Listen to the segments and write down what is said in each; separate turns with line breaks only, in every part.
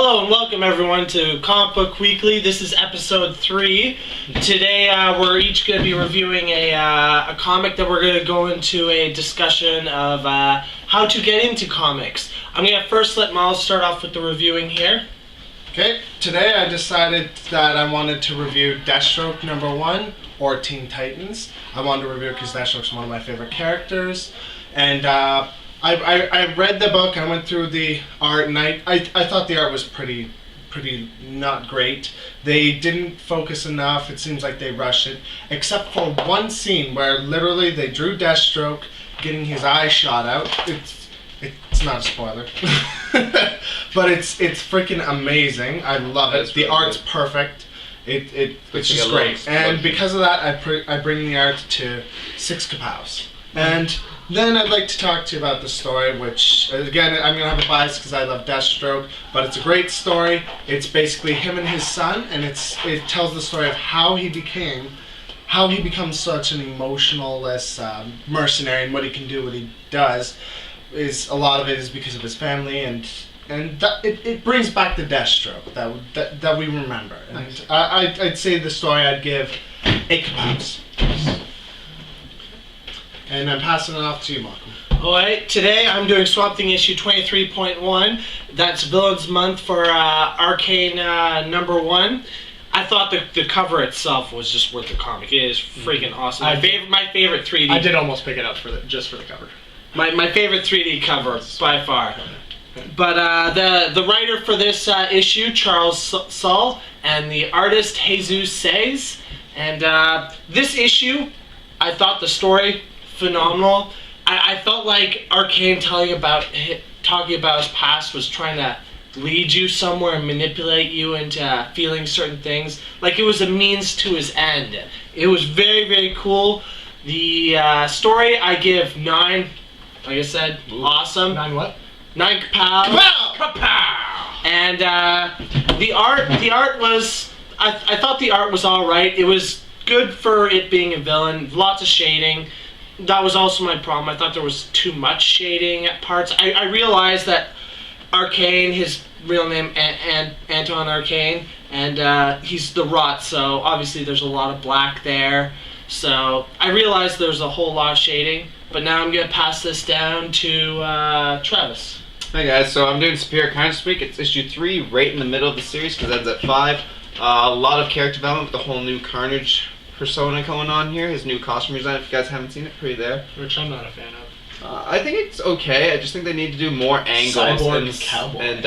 Hello and welcome everyone to Comic Book Weekly. This is episode 3. Today we're each going to be reviewing a comic that we're going to go into a discussion of how to get into comics. I'm going to first let Miles start off with the reviewing here.
Okay, today I decided that I wanted to review Deathstroke #1 or Teen Titans. I wanted to review it because Deathstroke's one of my favorite characters. And I read the book, I went through the art, and I thought the art was pretty not great. They didn't focus enough, it seems like they rushed it, except for one scene where literally they drew Deathstroke getting his eye shot out. It's not a spoiler. But it's freaking amazing. I love it. The art's perfect. It's just great. And because of that, I bring the art to 6 kapows. And then I'd like to talk to you about the story, which, again, I'm going to have a bias because I love Deathstroke, but it's a great story. It's basically him and his son, and it tells the story of how he becomes such an emotionless mercenary, and what he can do, what he does. A lot of it is because of his family, and it brings back the Deathstroke that we remember. And I'd say the story I'd give 8 kapows. And I'm passing it off to you, Malcolm.
Alright, today I'm doing Swamp Thing issue 23.1. That's Villains Month for Arcane #1. I thought the cover itself was just worth the comic. It is freaking awesome. My favorite 3D.
I did almost pick it up just for the cover.
My favorite 3D cover by far. But the writer for this issue, Charles Saul, and the artist Jesus Says. And this issue, I thought the story phenomenal. I felt like Arcane talking about his past was trying to lead you somewhere and manipulate you into feeling certain things. Like it was a means to his end. It was very, very cool. The story I give 9. Like I said, awesome.
9 what?
9 kapow.
Kapow! Kapow!
And the art was, I thought the art was alright. It was good for it being a villain. Lots of shading. That was also my problem. I thought there was too much shading at parts. I realized that Arcane, his real name Anton Arcane, and he's the Rot, so obviously there's a lot of black there. So I realized there's a whole lot of shading, but now I'm going to pass this down to Travis.
Hey guys, so I'm doing Superior Kindness Week. It's issue 3, right in the middle of the series, because that's at 5. A lot of character development with the whole new Carnage persona going on here. His new costume design, if you guys haven't seen it, pretty there.
Which I'm not a fan of.
I think it's okay. I just think they need to do more angles and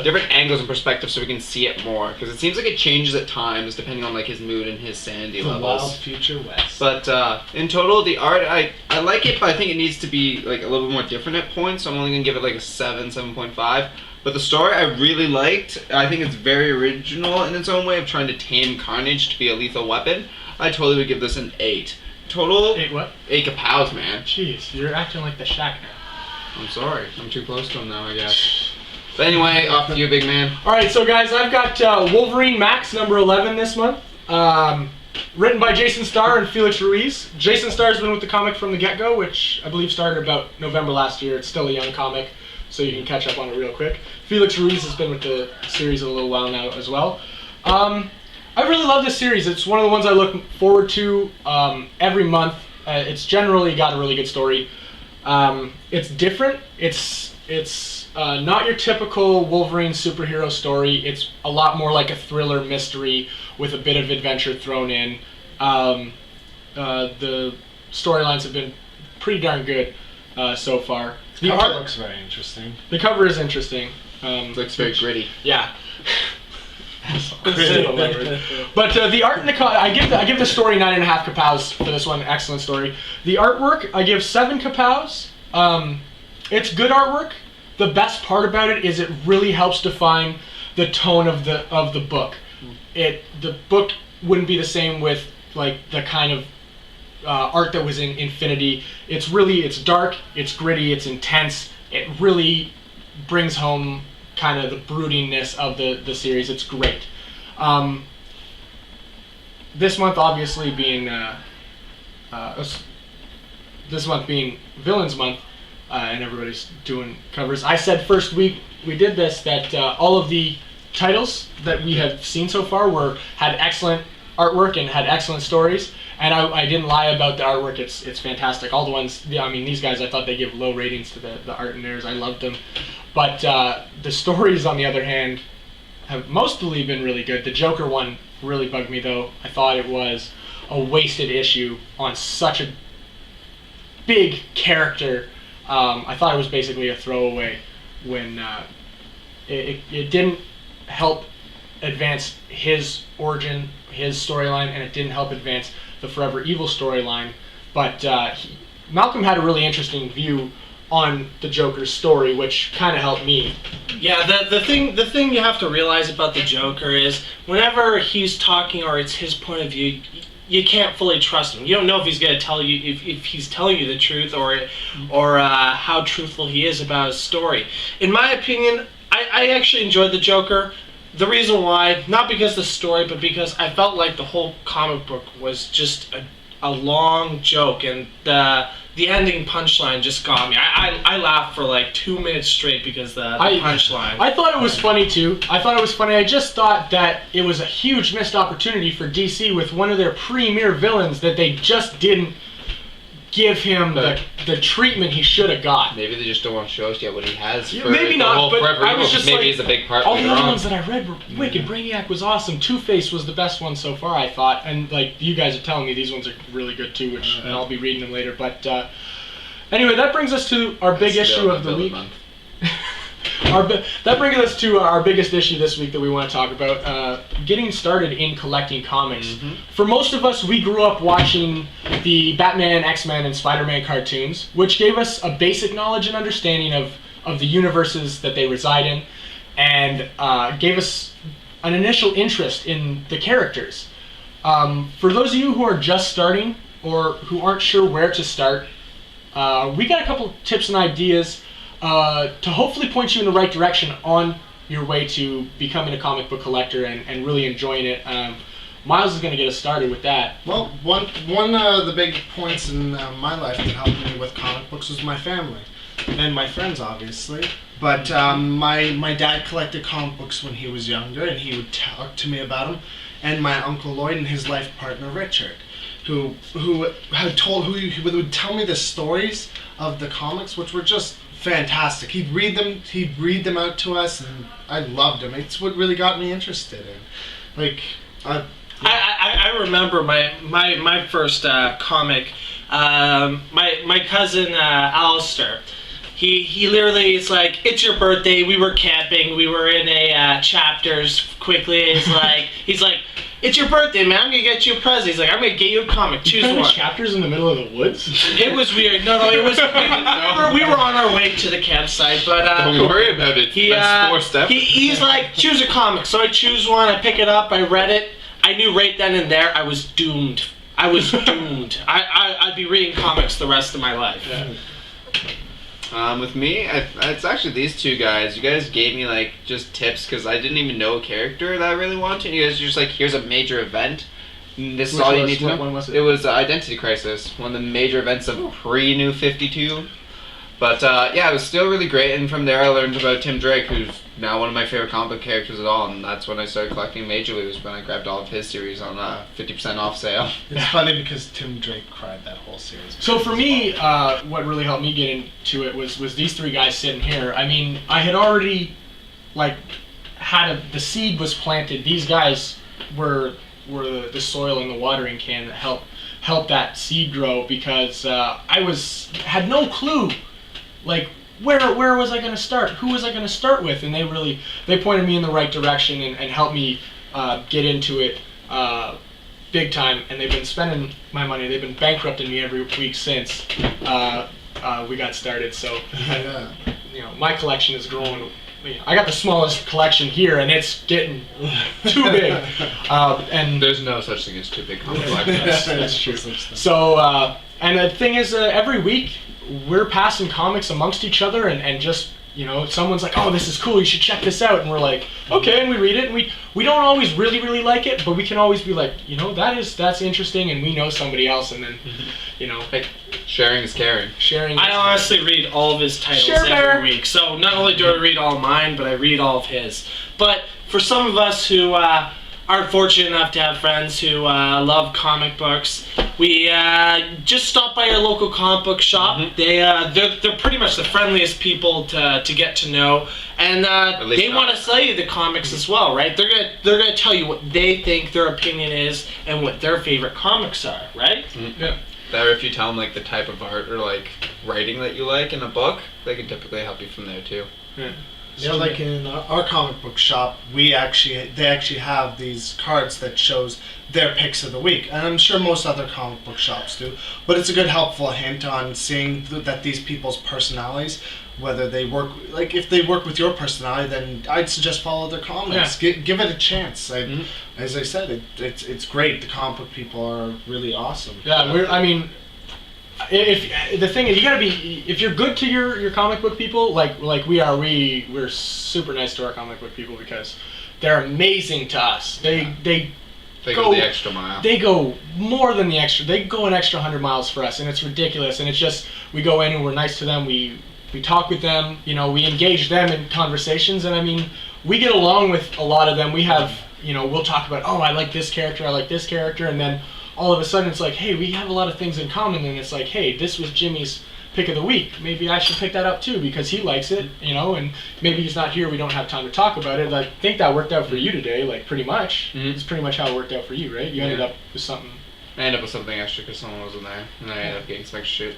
different angles and perspectives so we can see it more, because it seems like it changes at times depending on like his mood and his sanity levels.
Wild Future West.
But in total, the art I like it, but I think it needs to be like a little bit more different at points. So I'm only gonna give it like a 7.5. But the story I really liked. I think it's very original in its own way of trying to tame Carnage to be a lethal weapon. I totally would give this an 8. Total
8 what?
8 kapows, man.
Jeez, you're acting like the Shaq now.
I'm sorry. I'm too close to him now, I guess. But anyway, off to you, big man.
Alright, so guys, I've got Wolverine Max #11 this month. Written by Jason Starr and Felix Ruiz. Jason Starr's been with the comic from the get-go, which I believe started about November last year. It's still a young comic, so you can catch up on it real quick. Felix Ruiz has been with the series a little while now as well. I really love this series. It's one of the ones I look forward to every month. It's generally got a really good story. It's different. It's not your typical Wolverine superhero story. It's a lot more like a thriller mystery with a bit of adventure thrown in. The storylines have been pretty darn good so far.
The cover looks very interesting.
The cover is interesting.
Looks very gritty.
Yeah. But the art in the I give the story 9.5 kapows for this one. Excellent story. The artwork I give 7 kapows. It's good artwork. The best part about it is it really helps define the tone of the book. The book wouldn't be the same with like the kind of art that was in Infinity. It's dark, it's gritty, it's intense. It really brings home kind of the broodiness of the series. It's great. This month obviously being Villains Month, and everybody's doing covers. I said first week we did this, that all of the titles that we have seen so far had excellent artwork and had excellent stories. And I didn't lie about the artwork. It's fantastic. All the ones, these guys, I thought they give low ratings to the art in theirs. I loved them. But the stories, on the other hand, have mostly been really good. The Joker one really bugged me, though. I thought it was a wasted issue on such a big character. I thought it was basically a throwaway when it didn't help advance his origin, his storyline, and it didn't help advance the Forever Evil storyline. But Malcolm had a really interesting view on the Joker's story, which kind of helped me.
Yeah, the thing you have to realize about the Joker is whenever he's talking or it's his point of view, you can't fully trust him. You don't know if he's going to tell you if he's telling you the truth or how truthful he is about his story. In my opinion, I actually enjoyed the Joker. The reason why, not because of the story, but because I felt like the whole comic book was just a long joke, and the ending punchline just got me. I laughed for like 2 minutes straight because the punchline.
I thought it was funny too. I just thought that it was a huge missed opportunity for DC with one of their premier villains that they just didn't give him the treatment he should have got.
Maybe they just don't want to show us yet what he has.
Yeah, maybe not, but I was just
maybe he's a big part.
All the other ones that I read were wicked. Brainiac was awesome. Two-Face was the best one so far, I thought. And like you guys are telling me, these ones are really good too, which and I'll be reading them later. But anyway, that brings us to our big issue of the week. That brings us to our biggest issue this week that we want to talk about, getting started in collecting comics. Mm-hmm. For most of us, we grew up watching the Batman, X-Men, and Spider-Man cartoons, which gave us a basic knowledge and understanding of the universes that they reside in, and gave us an initial interest in the characters. For those of you who are just starting, or who aren't sure where to start, we got a couple tips and ideas to hopefully point you in the right direction on your way to becoming a comic book collector and really enjoying it. Miles is going to get us started with that.
Well, one of the big points in my life that helped me with comic books was my family and my friends, obviously. But my dad collected comic books when he was younger, and he would talk to me about them. And my Uncle Lloyd and his life partner Richard, who would tell me the stories of the comics, which were just fantastic. He'd read them out to us, and I loved them. It's what really got me interested in.
I remember my first comic. My cousin Alistair. He literally is like, it's your birthday. We were camping. We were in a chapters quickly. He's like, it's your birthday, man. I'm gonna get you a present. He's like, I'm gonna get you a comic. Choose one.
Chapters in the middle of the woods.
It was weird. No, it was. We were on our way to the campsite, but
don't worry about it. That's 4 steps.
He's like, choose a comic. So I choose one. I pick it up. I read it. I knew right then and there I was doomed. I'd be reading comics the rest of my life.
Yeah.
With me, it's actually these two guys. You guys gave me like just tips because I didn't even know a character that I really wanted. And you guys are just like, here's a major event. And this is all you need to know.
When was it?
It was Identity Crisis, one of the major events of pre-New 52. But yeah, it was still really great. And from there, I learned about Tim Drake, who's now one of my favorite comic book characters at all. And that's when I started collecting majorly. Was when I grabbed all of his series on 50% off sale.
It's funny because Tim Drake cried that whole series.
So for me, what really helped me get into it was these three guys sitting here. I mean, I had already the seed was planted. These guys were the soil and the watering can that helped that seed grow, because I had no clue. Like, where was I going to start? Who was I going to start with? And they pointed me in the right direction and helped me get into it big time. And they've been spending my money. They've been bankrupting me every week since we got started. So, my collection is growing. I got the smallest collection here, and it's getting too big. And
there's no such thing as too big comic collection.
That's true. So, and the thing is, every week we're passing comics amongst each other, and just, someone's like, oh, this is cool, you should check this out, and we're like, okay, and we read it, and we don't always really like it, but we can always be like, that's interesting, and we know somebody else, and then,
Sharing is caring.
Sharing.
I honestly read all of his titles every week. So not only do I read all of mine, but I read all of his. But for some of us who aren't fortunate enough to have friends who love comic books, we just stop by your local comic book shop. They're pretty much the friendliest people to get to know, and they want to sell you the comics as well, right? They're gonna tell you what they think their opinion is and what their favorite comics are, right?
Yeah. Or if you tell them like the type of art or like writing that you like in a book, they can typically help you from there too.
Yeah.
Yeah, like in our comic book shop, they actually have these cards that shows their picks of the week, and I'm sure most other comic book shops do. But it's a good, helpful hint on seeing that these people's personalities, whether they work, like if they work with your personality, then I'd suggest follow their comics.
Yeah.
Give it a chance. As I said, it's great. The comic book people are really awesome.
Yeah, if the thing is, you gotta be, if you're good to your comic book people, like we are, we're super nice to our comic book people because they're amazing to us. They
go the extra mile.
They go more than the extra. They go an extra 100 miles for us, and it's ridiculous. And it's just, we go in and we're nice to them. We talk with them. We engage them in conversations, and we get along with a lot of them. We have, we'll talk about, oh, I like this character, and then all of a sudden it's like, hey, we have a lot of things in common, and it's like, hey, this was Jimmy's pick of the week. Maybe I should pick that up too because he likes it, and maybe he's not here, we don't have time to talk about it. I think that worked out for you today, pretty much. It's pretty much how it worked out for you, right? You ended up with something.
I ended up with something extra because someone wasn't there, and I ended up getting some extra shit.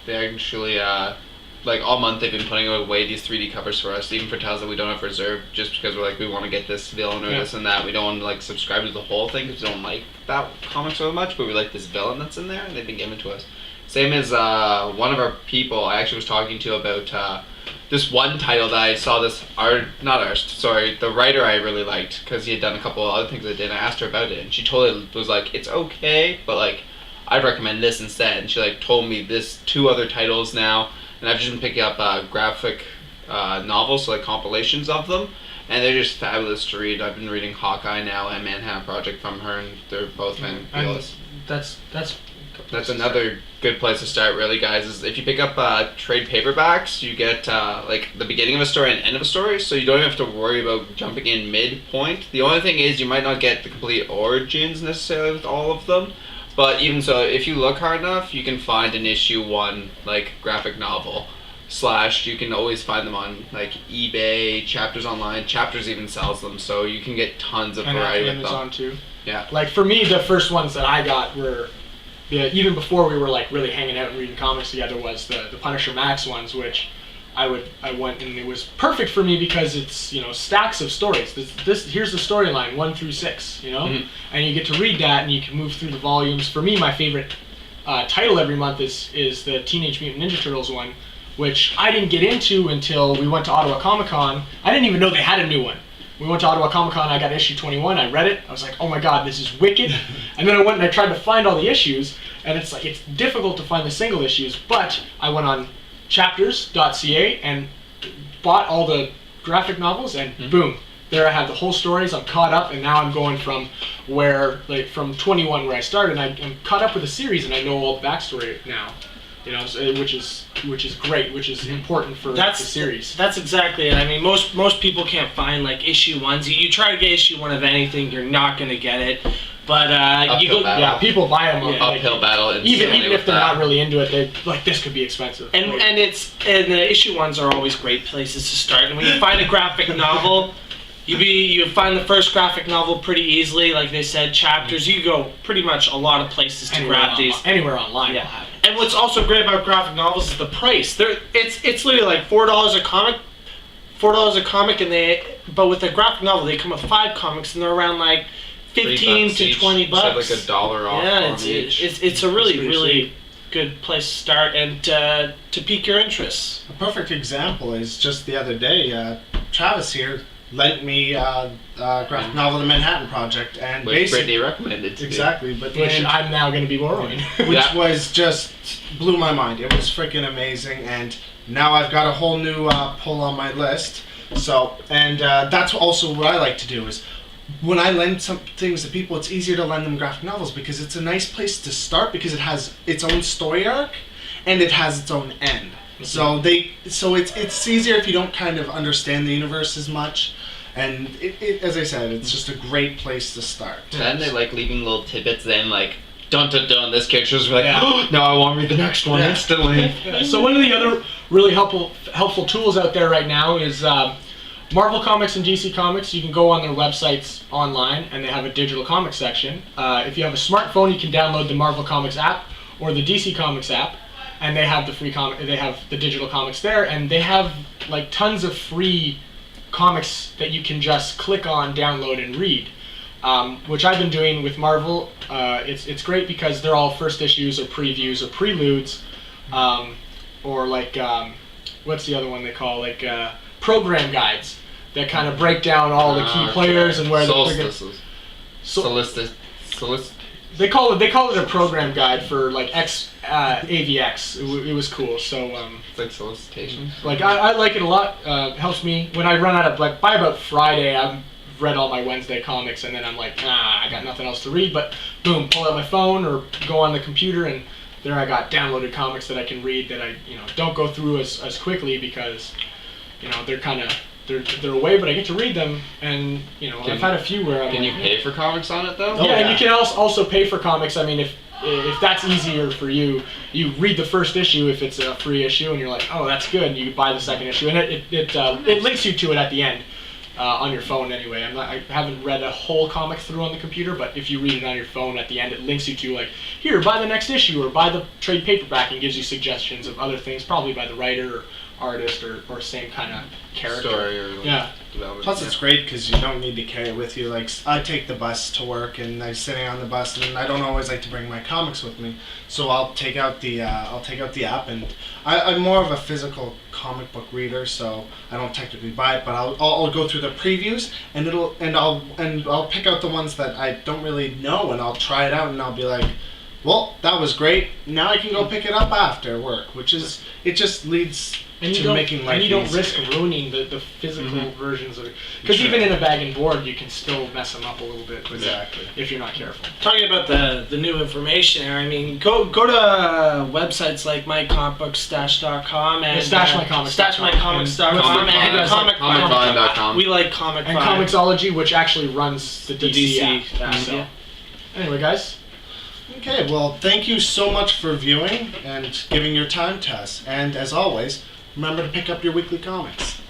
They actually, all month they've been putting away these 3D covers for us, even for titles that we don't have reserved, just because we're like, we want to get this villain or this and that. We don't want to subscribe to the whole thing because we don't like that comic so much, but we like this villain that's in there, and they've been given to us. Same as one of our people I actually was talking to about this one title that I saw the writer I really liked because he had done a couple of other things I did, and I asked her about it, and she totally was like, it's okay, but I'd recommend this instead. And she told me this 2 other titles now. And I've just been picking up graphic novels, compilations of them, and they're just fabulous to read. I've been reading Hawkeye now and Manhattan Project from her, and they're both fabulous. That's another good place to start, really, guys. Is if you pick up trade paperbacks, you get the beginning of a story and end of a story, so you don't even have to worry about jumping in midpoint. The only thing is you might not get the complete origins necessarily with all of them. But even so, if you look hard enough, you can find an issue 1 graphic novel. / you can always find them on eBay, Chapters Online. Chapters even sells them, so you can get tons of variety with them.
Amazon too.
Yeah.
For me, the first ones that I got were, even before we were really hanging out and reading comics together, was the Punisher Max ones, which I went, and it was perfect for me because it's stacks of stories. Here's the storyline 1 through 6, and you get to read that and you can move through the volumes. For me, my favorite title every month is the Teenage Mutant Ninja Turtles one, which I didn't get into until we went to Ottawa Comic Con. I didn't even know they had a new one. We went to Ottawa Comic Con. I got issue 21. I read it. I was like, oh my god, this is wicked. And then I went and I tried to find all the issues, and it's difficult to find the single issues. But I went on chapters.ca and bought all the graphic novels, and boom, there I have the whole stories. I'm caught up, and now I'm going from from 21 where I started, and I'm caught up with the series, and I know all the backstory now, which is great, which is important for the series.
That's exactly it. Most people can't find issue 1s. You try to get issue 1 of anything, you're not going to get it. But
people buy them.
Uphill battle.
Even if they're not really into it, they this could be expensive.
And the issue 1s are always great places to start. And when you find a graphic novel, you find the first graphic novel pretty easily. Like they said, Chapters. You go pretty much a lot of places to grab these.
Anywhere online.
Yeah. And what's also great about graphic novels is the price. It's literally $4 a comic. $4 a comic, but with a graphic novel, they come with 5 comics, and they're around 15 to $20.
So $1 off.
Yeah, it's a really good place to start and to pique your interest.
A perfect example is just the other day, Travis here lent me a graphic novel, The Manhattan Project, and
which Brittany recommended to
exactly, but
which I'm now going to be borrowing,
which was just blew my mind. It was freaking amazing, and now I've got a whole new pull on my list. So, and that's also what I like to do is, when I lend some things to people, it's easier to lend them graphic novels because it's a nice place to start because it has its own story arc, and it has its own end. So it's easier if you don't kind of understand the universe as much. And as I said, it's just a great place to start.
Then they like leaving little tidbits. Then like, dun dun dun. This character's like, oh, now I want to read the next one instantly.
So one of the other really helpful tools out there right now is Marvel Comics and DC Comics. You can go on their websites online, and they have a digital comics section. If you have a smartphone, you can download the Marvel Comics app or the DC Comics app, and they have the free They have the digital comics there, and they have like tons of free comics that you can just click on, download, and read, which I've been doing with Marvel. It's great because they're all first issues or previews or preludes, or like what's the other one they call, like program guides that kind of break down all the key players and where they call it a program guide for like AVX. It was cool. So
it's like solicitation.
Like I like it a lot. Helps me when I run out of, like, by about Friday I've read all my Wednesday comics, and then I'm like, I got nothing else to read. But boom, pull out my phone or go on the computer, and there I got downloaded comics that I can read that I don't go through as quickly because they're kind of they're away, but I get to read them, and I've had a few where
can you pay for comics on it though?
Yeah, and you can also pay for comics. I mean, if that's easier for you, you read the first issue if it's a free issue, and you're like, oh, that's good, and you buy the second issue, and it links you to it at the end on your phone anyway. I haven't read a whole comic through on the computer, but if you read it on your phone at the end, it links you to, like, here, buy the next issue, or buy the trade paperback, and gives you suggestions of other things, probably by the writer or artist or same kind of character.
Story or development.
Plus, it's great because you don't need to carry it with you. Like, I take the bus to work, and I'm sitting on the bus, and I don't always like to bring my comics with me. So I'll take out the app, and I'm more of a physical comic book reader, so I don't technically buy it, but I'll go through the previews, and I'll pick out the ones that I don't really know, and I'll try it out, and I'll be like, well, that was great. Now I can go pick it up after work, it just leads to making life easier.
And you don't risk ruining the physical versions of it. Because even in a bag and board, you can still mess them up a little bit.
Exactly.
If you're not careful.
Talking about the new information there, I mean, go to websites like mycomicbookstash.com and StashMyComics.com and
ComicFind.com.
We like Comic
and Comixology, which actually runs the DC app. So. Anyway, guys.
Okay, well, thank you so much for viewing and giving your time to us. And as always, remember to pick up your weekly comics.